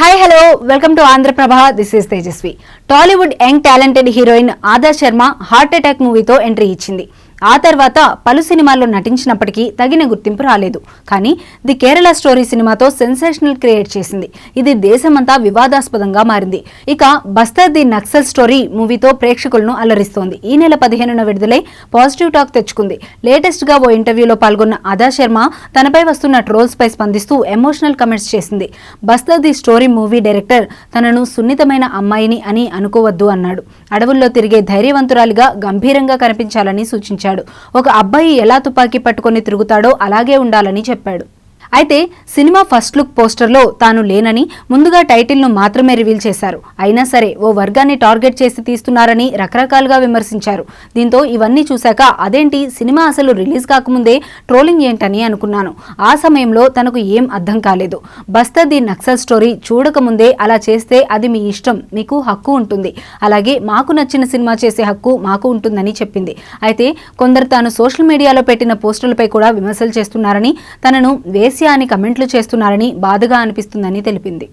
Hi hello welcome to Andhraprabha. This is Tejaswi. Tollywood young talented heroine Adah Sharma heart attack మూవీతో entry ఇచ్చింది. ఆ తర్వాత పలు సినిమాల్లో నటించినప్పటికీ తగిన గుర్తింపు రాలేదు. కానీ ది కేరళ స్టోరీ సినిమాతో సెన్సేషనల్ క్రియేట్ చేసింది. ఇది దేశమంతా వివాదాస్పదంగా మారింది. ఇక బస్తర్ ది నక్సల్ స్టోరీ మూవీతో ప్రేక్షకులను అలరిస్తోంది. ఈ నెల 15న విడుదలై పాజిటివ్ టాక్ తెచ్చుకుంది. లేటెస్ట్ గా ఓ ఇంటర్వ్యూలో పాల్గొన్న ఆదా శర్మ తనపై వస్తున్న ట్రోల్స్ పై స్పందిస్తూ ఎమోషనల్ కమెంట్స్ చేసింది. Bastar the story movie director తనను సున్నితమైన అమ్మాయిని అని అనుకోవద్దు అన్నాడు. అడవుల్లో తిరిగే ధైర్యవంతురాలిగా గంభీరంగా కనిపించాలని సూచించాడు. ఒక అబ్బాయి ఎలా తుపాకీ పట్టుకొని తిరుగుతాడో అలాగే ఉండాలని చెప్పాడు. అయితే సినిమా ఫస్ట్ లుక్ పోస్టర్లో తాను లేనని ముందుగా టైటిల్ను మాత్రమే రివీల్ చేశారు. అయినా సరే ఓ వర్గాన్ని టార్గెట్ చేసి తీస్తున్నారని రకరకాలుగా విమర్శించారు. దీంతో ఇవన్నీ చూశాక అదేంటి సినిమా అసలు రిలీజ్ కాకముందే ట్రోలింగ్ ఏంటని అనుకున్నాను. ఆ సమయంలో తనకు ఏం అర్థం కాలేదు. బస్తర్ ది నక్సల్ స్టోరీ చూడకముందే అలా చేస్తే అది మీ ఇష్టం, మీకు హక్కు ఉంటుంది. అలాగే మాకు నచ్చిన సినిమా చేసే హక్కు మాకు ఉంటుందని చెప్పింది. అయితే కొందరు తాను సోషల్ మీడియాలో పెట్టిన పోస్టులపై కూడా విమర్శలు చేస్తున్నారని, తనను వేసి అని కమెంట్లు చేస్తున్నారని బాధగా అనిపిస్తుందని తెలిపింది.